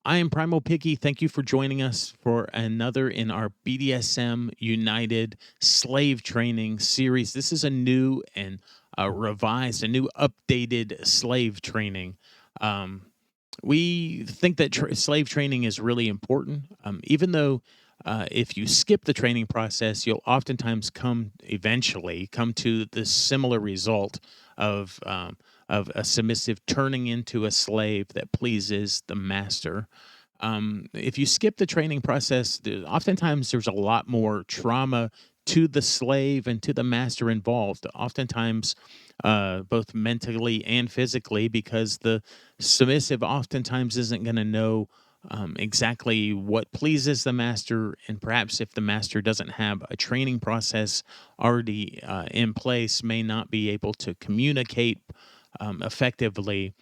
I am Primal Piggy. Thank you for joining us for another in our BDSM United slave training series. This is a new and revised, a new updated slave training. Um, we think that slave training is really important, even though if you skip the training process, you'll oftentimes eventually come to the similar result of of a submissive turning into a slave that pleases the master. If you skip the training process, oftentimes there's a lot more trauma to the slave and to the master involved. Oftentimes, both mentally and physically, because the submissive oftentimes isn't going to know exactly what pleases the master, and perhaps if the master doesn't have a training process already in place, may not be able to communicate effectively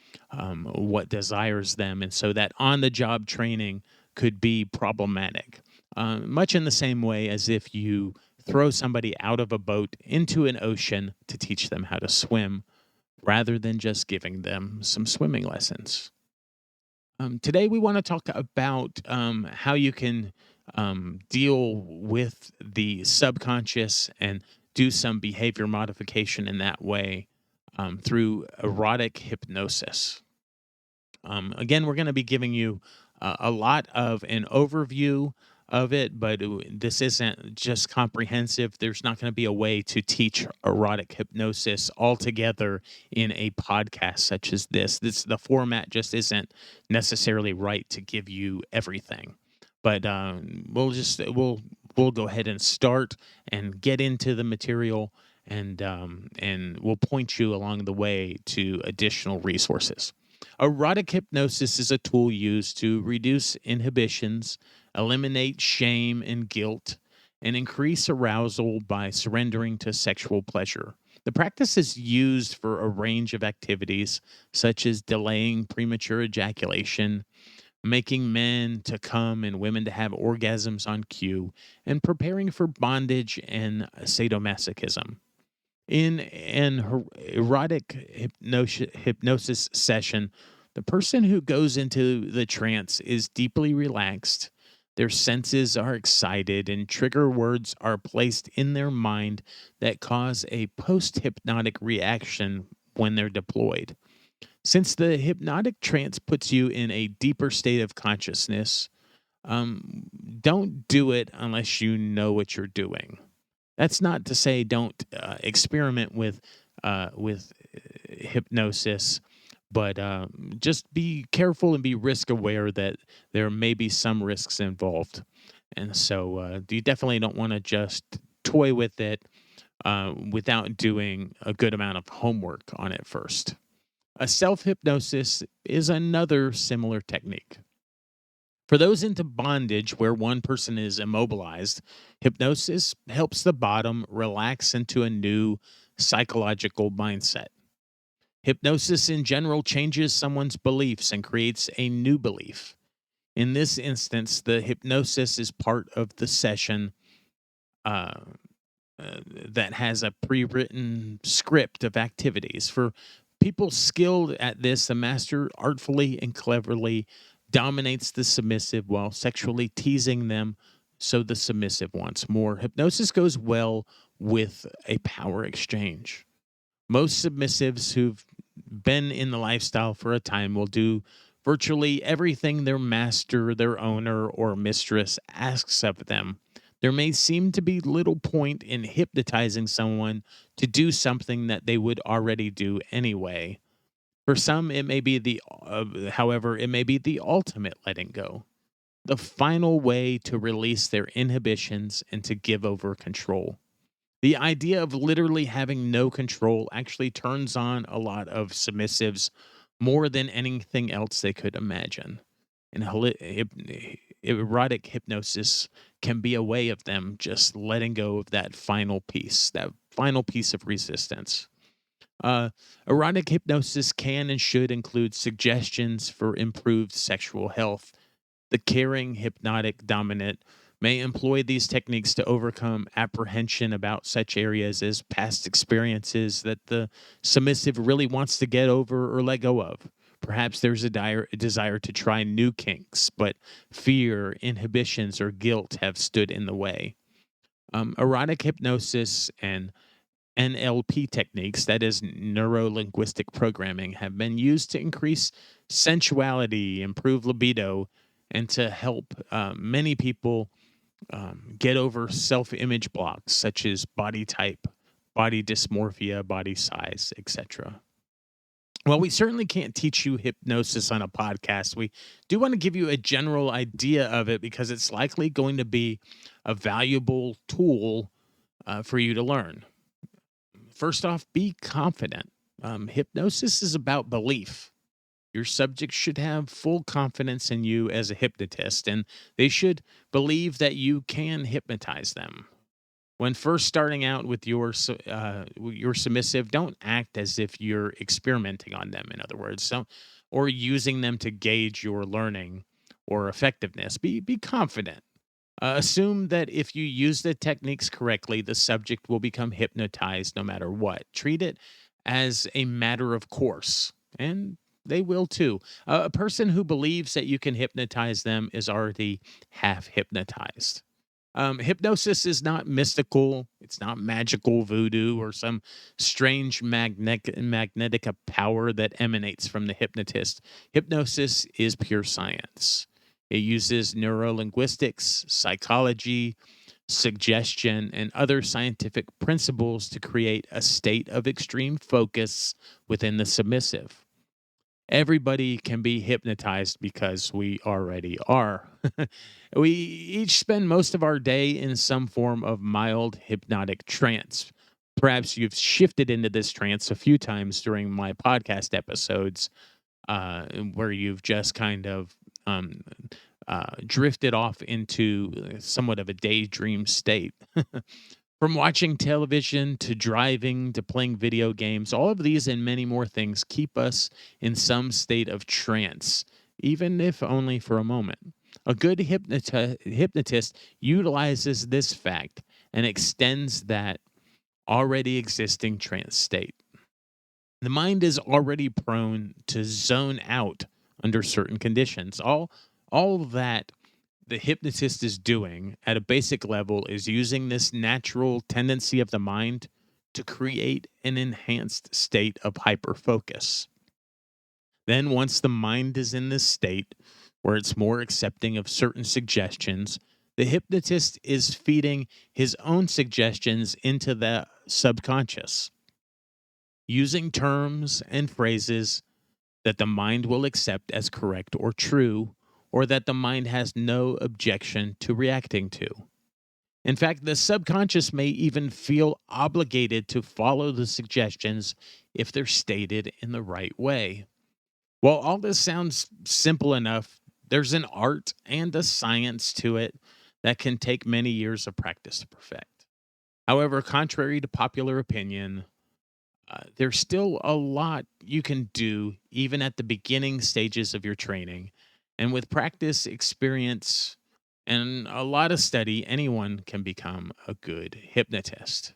what desires them. And so that on the job training could be problematic. Much in the same way as if you throw somebody out of a boat into an ocean to teach them how to swim rather than just giving them some swimming lessons. Today, we want to talk about how you can deal with the subconscious and do some behavior modification in that way through erotic hypnosis. Again, we're going to be giving you a lot of an overview of it, but this isn't just comprehensive. There's not going to be a way to teach erotic hypnosis altogether in a podcast such as this. The format just isn't necessarily right to give you everything. But we'll go ahead and start and get into the material, and we'll point you along the way to additional resources. Erotic hypnosis is a tool used to reduce inhibitions, eliminate shame and guilt, and increase arousal by surrendering to sexual pleasure. The practice is used for a range of activities, such as delaying premature ejaculation, making men to come and women to have orgasms on cue, and preparing for bondage and sadomasochism. In an erotic hypnosis session, the person who goes into the trance is deeply relaxed. Their senses are excited, and trigger words are placed in their mind that cause a post hypnotic reaction when they're deployed. Since the hypnotic trance puts you in a deeper state of consciousness, don't do it unless you know what you're doing. That's not to say don't experiment with hypnosis, but just be careful and be risk aware that there may be some risks involved. And so you definitely don't want to just toy with it without doing a good amount of homework on it first. A self hypnosis is another similar technique. For those into bondage where one person is immobilized, hypnosis helps the bottom relax into a new psychological mindset. Hypnosis in general changes someone's beliefs and creates a new belief. In this instance, the hypnosis is part of the session uh, that has a pre written script of activities. For people skilled at this, the master artfully and cleverly dominates the submissive while sexually teasing them so the submissive wants more. Hypnosis goes well with a power exchange. Most submissives who've been in the lifestyle for a time will do virtually everything their master, their owner, or mistress asks of them. There may seem to be little point in hypnotizing someone to do something that they would already do anyway. For some, it may be however, it may be the ultimate letting go, the final way to release their inhibitions and to give over control. The idea of literally having no control actually turns on a lot of submissives more than anything else they could imagine. And erotic hypnosis can be a way of them just letting go of that final piece of resistance. Erotic hypnosis can and should include suggestions for improved sexual health. The caring hypnotic dominant may employ these techniques to overcome apprehension about such areas as past experiences that the submissive really wants to get over or let go of. Perhaps there's a desire to try new kinks, but fear, inhibitions, or guilt have stood in the way. Erotic hypnosis and NLP techniques, that is neuro linguistic programming, have been used to increase sensuality, improve libido, and to help many people get over self image blocks such as body type, body dysmorphia, body size, etc. Well, we certainly can't teach you hypnosis on a podcast. We do want to give you a general idea of it because it's likely going to be a valuable tool for you to learn. First off, be confident. Hypnosis is about belief. Your subject should have full confidence in you as a hypnotist, and they should believe that you can hypnotize them. When first starting out with your submissive, don't act as if you're experimenting on them. In other words, or using them to gauge your learning or effectiveness. Be confident. Assume that if you use the techniques correctly, the subject will become hypnotized no matter what. Treat it as a matter of course, and they will too. A person who believes that you can hypnotize them is already half hypnotized. Hypnosis is not mystical. It's not magical voodoo or some strange magnetic power that emanates from the hypnotist. Hypnosis is pure science. It uses neurolinguistics, psychology, suggestion, and other scientific principles to create a state of extreme focus within the submissive. Everybody can be hypnotized because we already are. We each spend most of our day in some form of mild hypnotic trance. Perhaps you've shifted into this trance a few times during my podcast episodes, where you've just kind of drifted off into somewhat of a daydream state. From watching television to driving to playing video games, all of these and many more things keep us in some state of trance, even if only for a moment. A good hypnotist utilizes this fact and extends that already existing trance state. The mind is already prone to zone out under certain conditions. All that the hypnotist is doing at a basic level is using this natural tendency of the mind to create an enhanced state of hyperfocus. Then, once the mind is in this state where it's more accepting of certain suggestions, the hypnotist is feeding his own suggestions into the subconscious, using terms and phrases that the mind will accept as correct or true, or that the mind has no objection to reacting to. In fact, the subconscious may even feel obligated to follow the suggestions if they're stated in the right way. While all this sounds simple enough, there's an art and a science to it that can take many years of practice to perfect. However, contrary to popular opinion, there's still a lot you can do even at the beginning stages of your training. And with practice, experience, and a lot of study, anyone can become a good hypnotist.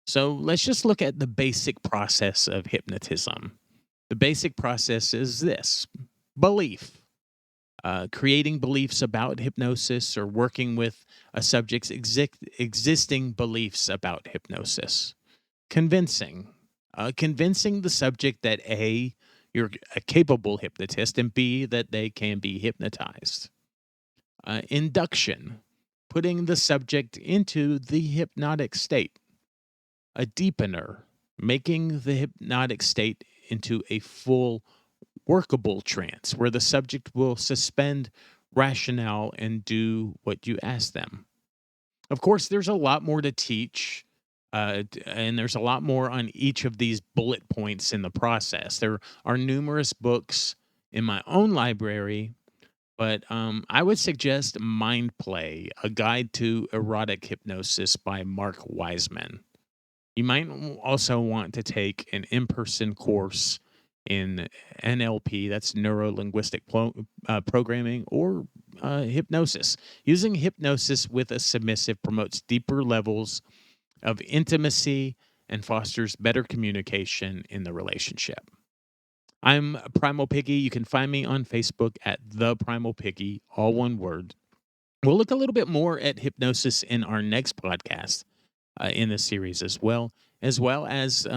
So let's just look at the basic process of hypnotism. The basic process is this: belief. Creating beliefs about hypnosis or working with a subject's existing beliefs about hypnosis. Convincing. Convincing the subject that A, you're a capable hypnotist, and B, that they can be hypnotized. Induction. Putting the subject into the hypnotic state. A deepener. Making the hypnotic state into a full workable trance where the subject will suspend rationale and do what you ask them. Of course, there's a lot more to teach, and there's a lot more on each of these bullet points in the process. There are numerous books in my own library, but I would suggest Mind Play, A Guide to Erotic Hypnosis by Mark Wiseman. You might also want to take an in person course in NLP, that's neuro linguistic programming, or hypnosis. Using hypnosis with a submissive promotes deeper levels of intimacy and fosters better communication in the relationship. I'm Primal Piggy. You can find me on Facebook at The Primal Piggy, all one word. We'll look a little bit more at hypnosis in our next podcast in this series as well as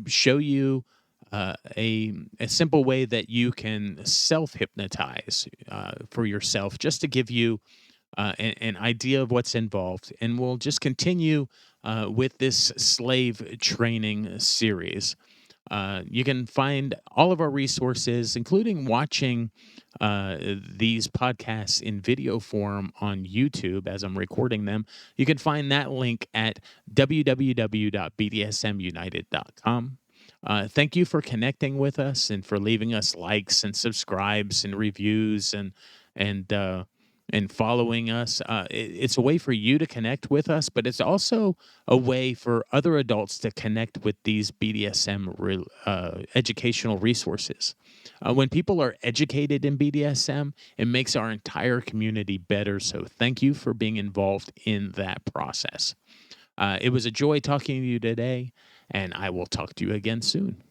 show you a simple way that you can self hypnotize for yourself, just to give you an idea of what's involved. And we'll just continue with this slave training series. You can find all of our resources, including watching these podcasts in video form on YouTube as I'm recording them. You can find that link at www.bdsmunited.com. Thank you for connecting with us and for leaving us likes and subscribes and reviews and uh, and following us. It's a way for you to connect with us, but it's also a way for other adults to connect with these BDSM educational resources. When people are educated in BDSM, it makes our entire community better. So thank you for being involved in that process. It was a joy talking to you today, and I will talk to you again soon.